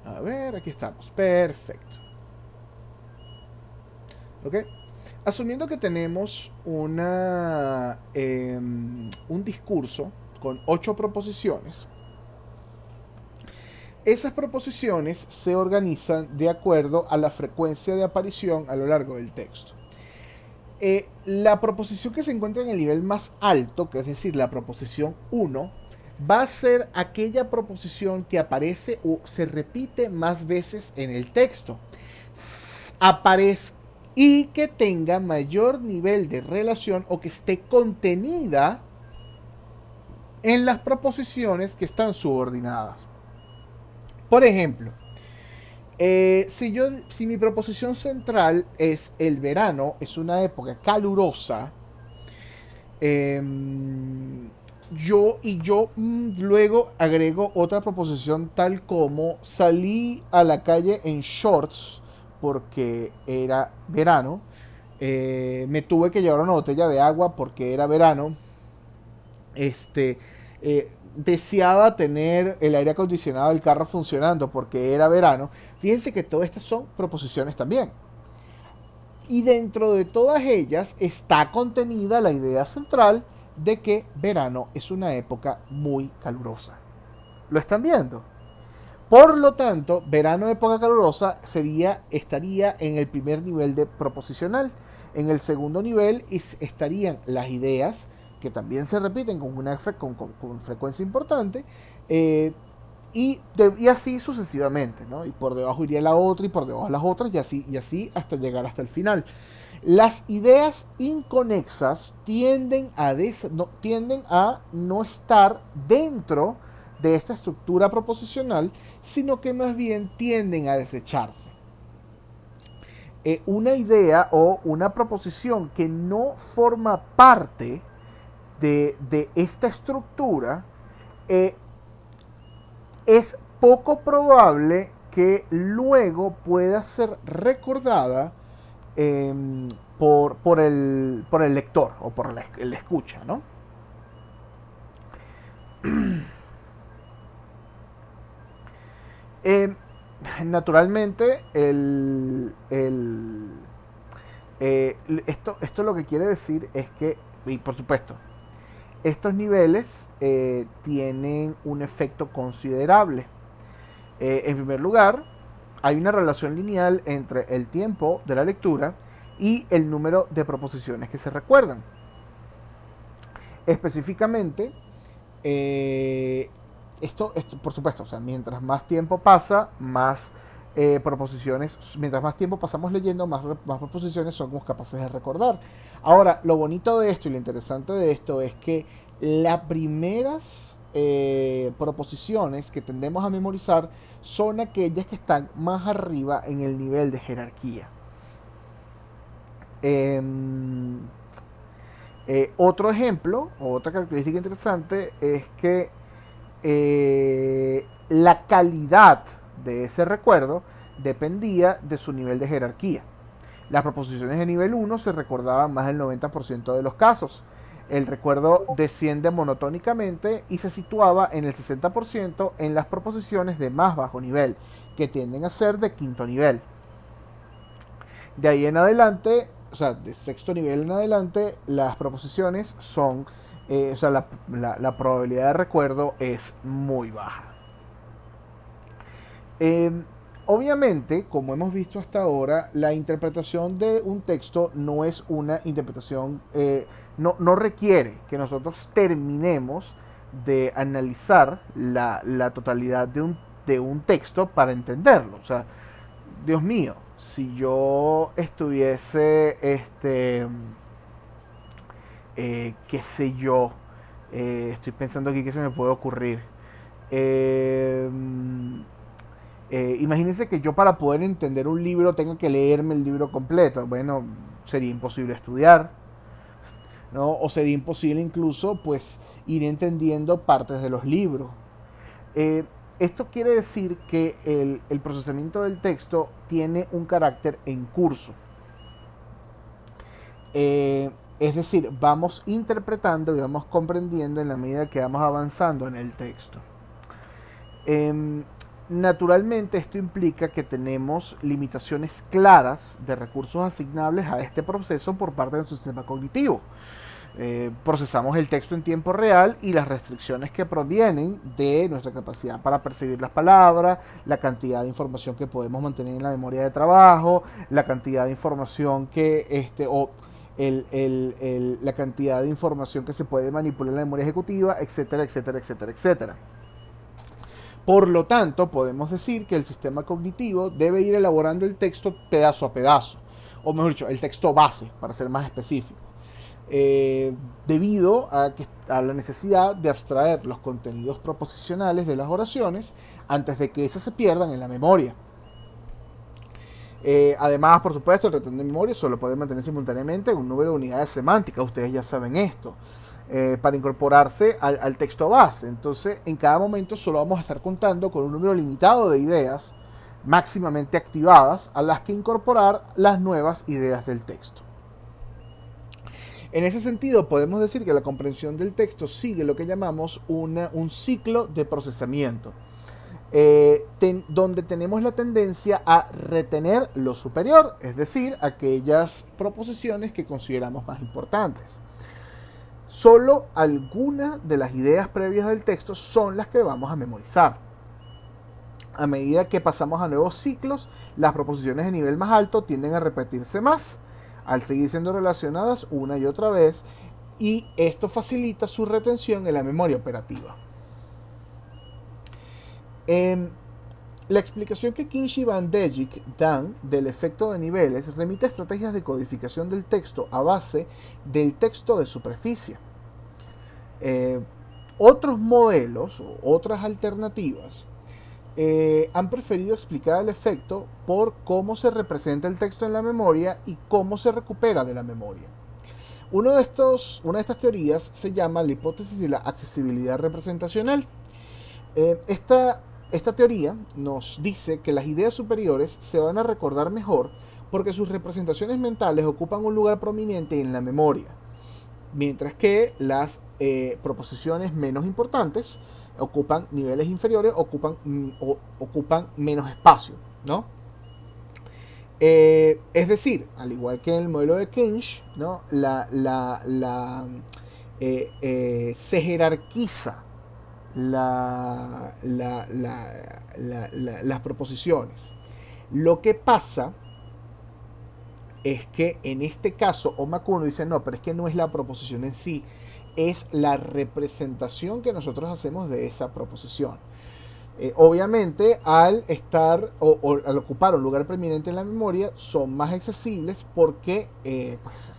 A ver, aquí estamos. Perfecto. ¿Ok? Asumiendo que tenemos un discurso con 8 proposiciones, esas proposiciones se organizan de acuerdo a la frecuencia de aparición a lo largo del texto. La proposición que se encuentra en el nivel más alto, que es decir, la proposición 1, va a ser aquella proposición que aparece o se repite más veces en el texto. Aparece y que tenga mayor nivel de relación o que esté contenida en las proposiciones que están subordinadas. Por ejemplo, si mi proposición central es el verano, es una época calurosa, yo luego agrego otra proposición tal como salí a la calle en shorts porque era verano, me tuve que llevar una botella de agua porque era verano, deseaba tener el aire acondicionado del carro funcionando porque era verano. Fíjense que todas estas son proposiciones también. Y dentro de todas ellas está contenida la idea central de que verano es una época muy calurosa. ¿Lo están viendo? Por lo tanto, verano época calurosa estaría en el primer nivel de proposicional. En el segundo nivel estarían las ideas que también se repiten con frecuencia importante y así sucesivamente, ¿no? Y por debajo iría la otra y por debajo las otras y así hasta llegar hasta el final. Las ideas inconexas tienden a no estar dentro de esta estructura proposicional, sino que más bien tienden a desecharse. Una idea o una proposición que no forma parte de esta estructura es poco probable que luego pueda ser recordada por el lector o por el escucha, ¿no? Naturalmente, esto lo que quiere decir es que, y por supuesto, estos niveles tienen un efecto considerable. En primer lugar, hay una relación lineal entre el tiempo de la lectura y el número de proposiciones que se recuerdan. Específicamente, esto, por supuesto, o sea, mientras más tiempo pasa, más mientras más tiempo pasamos leyendo, más proposiciones somos capaces de recordar. Ahora, lo bonito de esto y lo interesante de esto es que las primeras proposiciones que tendemos a memorizar son aquellas que están más arriba en el nivel de jerarquía. Otro ejemplo, otra característica interesante es que la calidad de ese recuerdo dependía de su nivel de jerarquía. Las proposiciones de nivel 1 se recordaban más del 90% de los casos. El recuerdo desciende monotónicamente y se situaba en el 60% en las proposiciones de más bajo nivel, que tienden a ser de quinto nivel. De ahí en adelante, o sea, de sexto nivel en adelante, las proposiciones son, o sea, la probabilidad de recuerdo es muy baja. Eh, Obviamente, como hemos visto hasta ahora, la interpretación de un texto no es una interpretación, no requiere que nosotros terminemos de analizar la totalidad de un texto para entenderlo. O sea, Dios mío, si yo estuviese, qué sé yo, estoy pensando aquí qué se me puede ocurrir. Eh, Imagínense que yo para poder entender un libro tengo que leerme el libro completo. Bueno, sería imposible estudiar, ¿no? O sería imposible incluso pues ir entendiendo partes de los libros. Eh, Esto quiere decir que el procesamiento del texto tiene un carácter en curso. Es decir, vamos interpretando y vamos comprendiendo en la medida que vamos avanzando en el texto. Eh, Naturalmente esto implica que tenemos limitaciones claras de recursos asignables a este proceso por parte del sistema cognitivo. Procesamos el texto en tiempo real y las restricciones que provienen de nuestra capacidad para percibir las palabras, la cantidad de información que podemos mantener en la memoria de trabajo, la cantidad de información la cantidad de información que se puede manipular en la memoria ejecutiva, etcétera, etcétera, etcétera, etcétera. Por lo tanto, podemos decir que el sistema cognitivo debe ir elaborando el texto pedazo a pedazo, o mejor dicho, el texto base, para ser más específico, debido a la necesidad de abstraer los contenidos proposicionales de las oraciones antes de que esas se pierdan en la memoria. Además, por supuesto, el retención de memoria solo puede mantener simultáneamente un número de unidades semánticas, ustedes ya saben esto. Para incorporarse al texto base. Entonces, en cada momento solo vamos a estar contando con un número limitado de ideas máximamente activadas a las que incorporar las nuevas ideas del texto. En ese sentido, podemos decir que la comprensión del texto sigue lo que llamamos un ciclo de procesamiento, donde tenemos la tendencia a retener lo superior, es decir, aquellas proposiciones que consideramos más importantes. Solo algunas de las ideas previas del texto son las que vamos a memorizar. A medida que pasamos a nuevos ciclos, las proposiciones de nivel más alto tienden a repetirse más, al seguir siendo relacionadas una y otra vez, y esto facilita su retención en la memoria operativa. La explicación que Kinch y Van Dijk dan del efecto de niveles remite a estrategias de codificación del texto a base del texto de superficie. Otros modelos o otras alternativas han preferido explicar el efecto por cómo se representa el texto en la memoria y cómo se recupera de la memoria. Una de estas teorías se llama la hipótesis de la accesibilidad representacional. Esta teoría nos dice que las ideas superiores se van a recordar mejor porque sus representaciones mentales ocupan un lugar prominente en la memoria, mientras que las proposiciones menos importantes ocupan niveles inferiores, ocupan menos espacio, ¿no? Es decir, al igual que en el modelo de Kinch, ¿no? Se jerarquiza las proposiciones. Lo que pasa es que en este caso Omakuno dice no, pero es que no es la proposición en sí, es la representación que nosotros hacemos de esa proposición. Obviamente al estar o al ocupar un lugar preeminente en la memoria son más accesibles porque pues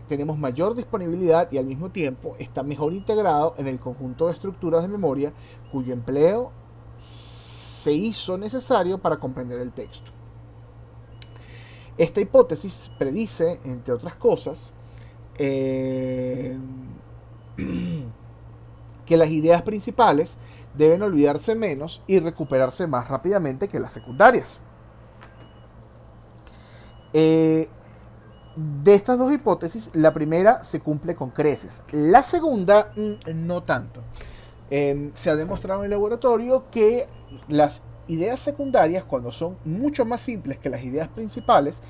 tenemos mayor disponibilidad y al mismo tiempo está mejor integrado en el conjunto de estructuras de memoria cuyo empleo se hizo necesario para comprender el texto. Esta hipótesis predice, entre otras cosas, que las ideas principales deben olvidarse menos y recuperarse más rápidamente que las secundarias. De estas dos hipótesis, la primera se cumple con creces. La segunda, no tanto. Se ha demostrado en el laboratorio que las ideas secundarias, cuando son mucho más simples que las ideas principales,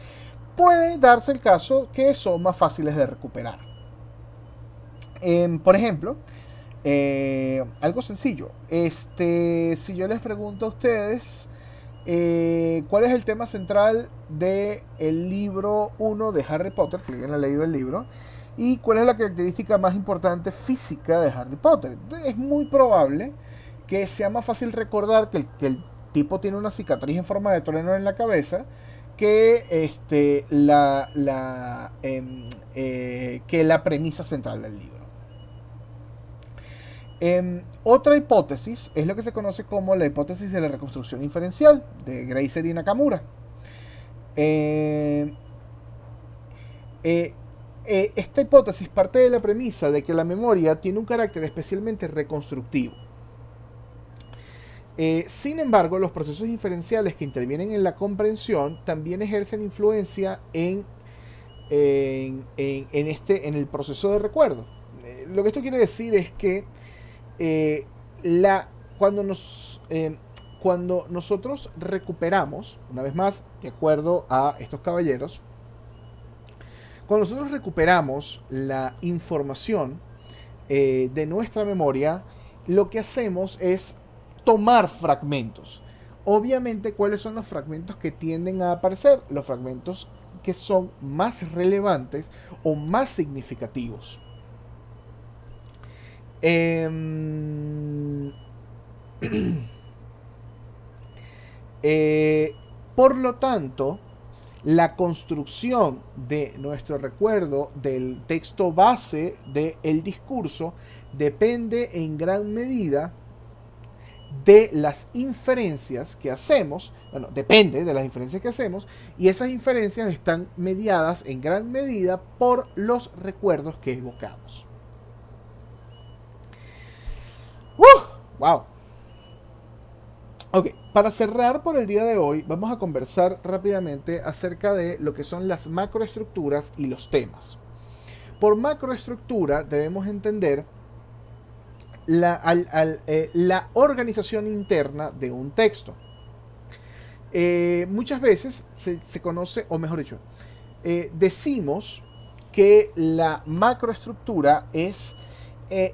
puede darse el caso que son más fáciles de recuperar. Por ejemplo, algo sencillo. Si yo les pregunto a ustedes ¿cuál es el tema central del libro 1 de Harry Potter? Si alguien ha leído el libro. ¿Y cuál es la característica más importante física de Harry Potter? Es muy probable que sea más fácil recordar que el tipo tiene una cicatriz en forma de trueno en la cabeza que que la premisa central del libro. Otra hipótesis es lo que se conoce como la hipótesis de la reconstrucción inferencial de Graeser y Nakamura. Esta hipótesis parte de la premisa de que la memoria tiene un carácter especialmente reconstructivo. Sin embargo, los procesos inferenciales que intervienen en la comprensión también ejercen influencia en el proceso de recuerdo. Lo que esto quiere decir es que cuando nosotros recuperamos, una vez más, de acuerdo a estos caballeros, cuando nosotros recuperamos la información de nuestra memoria, lo que hacemos es tomar fragmentos. Obviamente, ¿cuáles son los fragmentos que tienden a aparecer? Los fragmentos que son más relevantes o más significativos. Por lo tanto, la construcción de nuestro recuerdo del texto base del discurso depende en gran medida de las inferencias que hacemos. Bueno, depende de las inferencias que hacemos, y esas inferencias están mediadas en gran medida por los recuerdos que evocamos. ¡Wow! Ok, para cerrar por el día de hoy, vamos a conversar rápidamente acerca de lo que son las macroestructuras y los temas. Por macroestructura debemos entender la organización interna de un texto. Muchas veces se conoce, o mejor dicho, decimos que la macroestructura es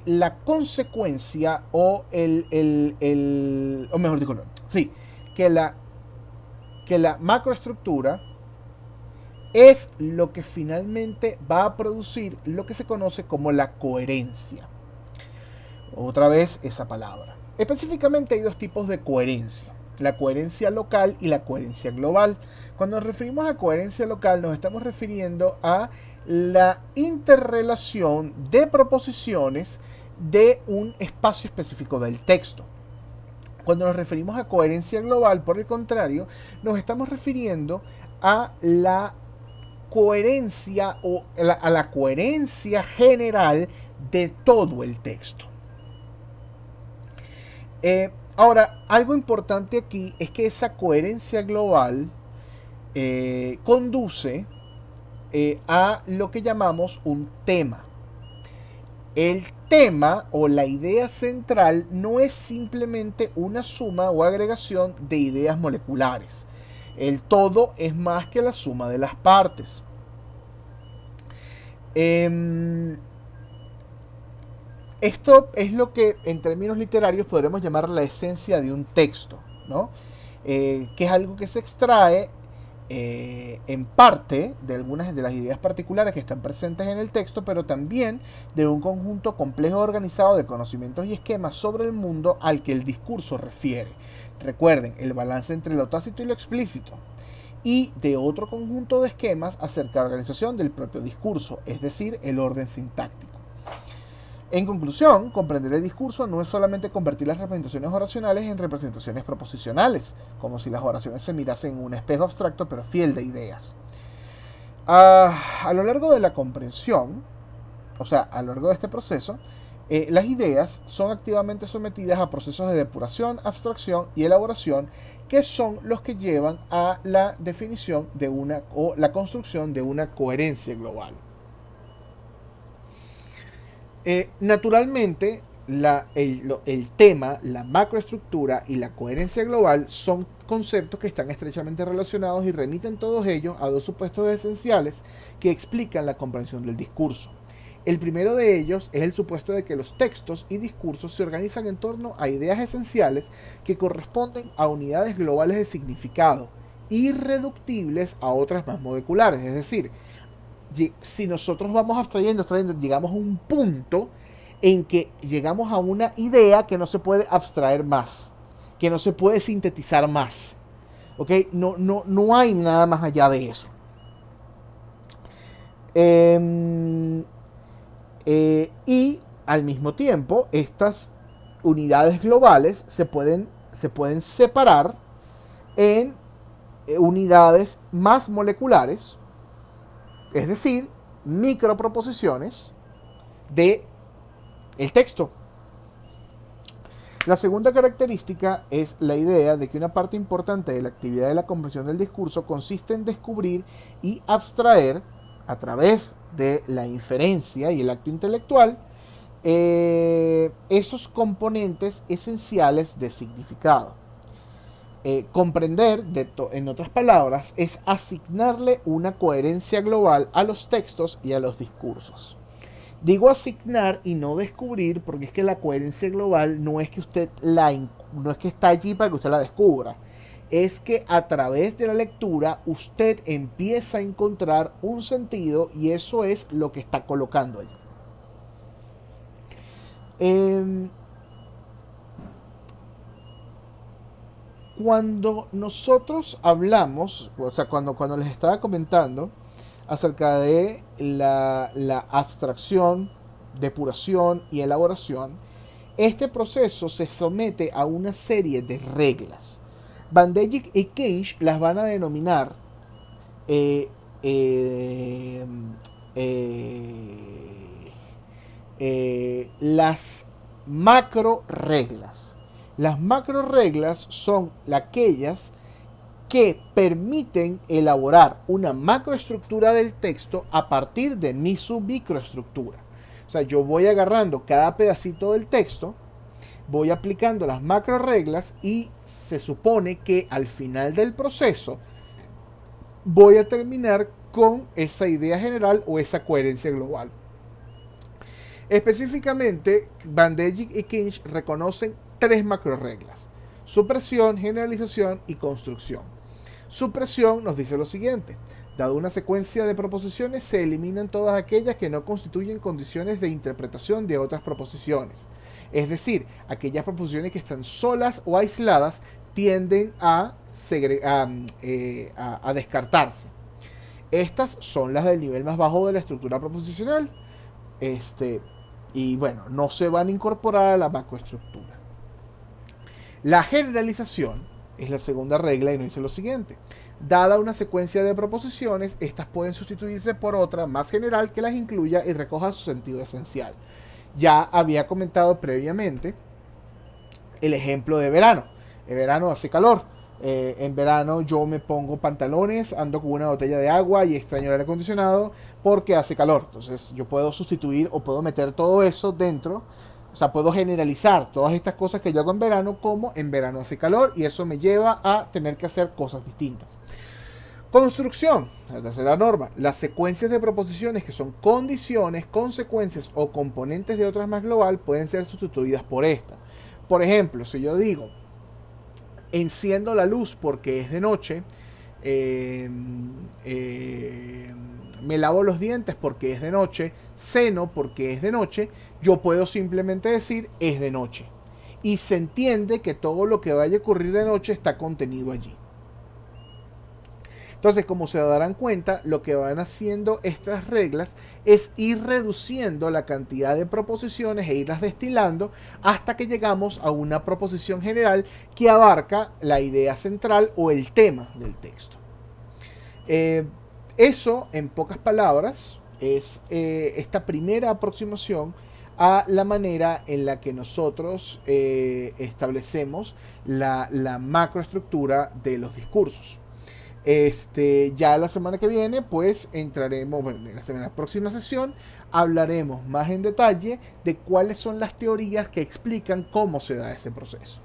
la consecuencia o mejor dicho, sí, que la macroestructura es lo que finalmente va a producir lo que se conoce como la coherencia. Otra vez esa palabra. Específicamente hay dos tipos de coherencia: la coherencia local y la coherencia global. Cuando nos referimos a coherencia local, nos estamos refiriendo a la interrelación de proposiciones de un espacio específico del texto. Cuando nos referimos a coherencia global, por el contrario, nos estamos refiriendo a la coherencia o a la coherencia general de todo el texto. Ahora, algo importante aquí es que esa coherencia global conduce a lo que llamamos un tema. El tema o la idea central no es simplemente una suma o agregación de ideas moleculares. El todo es más que la suma de las partes. Esto es lo que en términos literarios podremos llamar la esencia de un texto, ¿no? Que es algo que se extrae en parte de algunas de las ideas particulares que están presentes en el texto, pero también de un conjunto complejo organizado de conocimientos y esquemas sobre el mundo al que el discurso refiere. Recuerden, el balance entre lo tácito y lo explícito. Y de otro conjunto de esquemas acerca de la organización del propio discurso, es decir, el orden sintáctico. En conclusión, comprender el discurso no es solamente convertir las representaciones oracionales en representaciones proposicionales, como si las oraciones se mirasen en un espejo abstracto pero fiel de ideas. A lo largo de la comprensión, o sea, a lo largo de este proceso, Las ideas son activamente sometidas a procesos de depuración, abstracción y elaboración que son los que llevan a la definición de una o la construcción de una coherencia global. Naturalmente, el tema, la macroestructura y la coherencia global son conceptos que están estrechamente relacionados y remiten todos ellos a dos supuestos esenciales que explican la comprensión del discurso. El primero de ellos es el supuesto de que los textos y discursos se organizan en torno a ideas esenciales que corresponden a unidades globales de significado, irreductibles a otras más moleculares. Es decir, si nosotros vamos abstrayendo, llegamos a un punto en que llegamos a una idea que no se puede abstraer más, que no se puede sintetizar más. ¿Ok? No hay nada más allá de eso. Y al mismo tiempo, estas unidades globales se pueden separar en unidades más moleculares, es decir, microproposiciones de el texto. La segunda característica es la idea de que una parte importante de la actividad de la comprensión del discurso consiste en descubrir y abstraer a través de la inferencia y el acto intelectual esos componentes esenciales de significado. Comprender, en otras palabras, es asignarle una coherencia global a los textos y a los discursos. Digo asignar y no descubrir porque es que la coherencia global no es que no es que está allí para que usted la descubra. Es que a través de la lectura usted empieza a encontrar un sentido y eso es lo que está colocando allí. Cuando nosotros hablamos, o sea, cuando les estaba comentando acerca de la abstracción, depuración y elaboración, este proceso se somete a una serie de reglas. Van Dijk y Kinch las van a denominar eh, eh, las macro reglas. Las macro reglas son aquellas que permiten elaborar una macroestructura del texto a partir de mi submicroestructura. O sea, yo voy agarrando cada pedacito del texto, voy aplicando las macro reglas y se supone que al final del proceso voy a terminar con esa idea general o esa coherencia global. Específicamente, Van Dijk y Kinch reconocen tres macro reglas: supresión, generalización y construcción. Supresión nos dice lo siguiente: dado una secuencia de proposiciones, se eliminan todas aquellas que no constituyen condiciones de interpretación de otras proposiciones. Es decir, aquellas proposiciones que están solas o aisladas tienden a descartarse. Estas son las del nivel más bajo de la estructura proposicional. Y bueno, no se van a incorporar a la macroestructura. La generalización es la segunda regla y nos dice lo siguiente: dada una secuencia de proposiciones, estas pueden sustituirse por otra más general que las incluya y recoja su sentido esencial. Ya había comentado previamente el ejemplo de verano. En verano hace calor. En verano yo me pongo pantalones, ando con una botella de agua y extraño el aire acondicionado porque hace calor. Entonces yo puedo sustituir o puedo meter todo eso dentro. O sea, puedo generalizar todas estas cosas que yo hago en verano como en verano hace calor y eso me lleva a tener que hacer cosas distintas. Construcción, la tercera norma: las secuencias de proposiciones que son condiciones, consecuencias o componentes de otras más global pueden ser sustituidas por esta. Por ejemplo, si yo digo enciendo la luz porque es de noche, me lavo los dientes porque es de noche, ceno porque es de noche, yo puedo simplemente decir es de noche. Y se entiende que todo lo que vaya a ocurrir de noche está contenido allí. Entonces, como se darán cuenta, lo que van haciendo estas reglas es ir reduciendo la cantidad de proposiciones e irlas destilando hasta que llegamos a una proposición general que abarca la idea central o el tema del texto. Eso, en pocas palabras, es esta primera aproximación a la manera en la que nosotros establecemos la macroestructura de los discursos. Ya la semana que viene, pues entraremos, bueno, en la próxima sesión, hablaremos más en detalle de cuáles son las teorías que explican cómo se da ese proceso.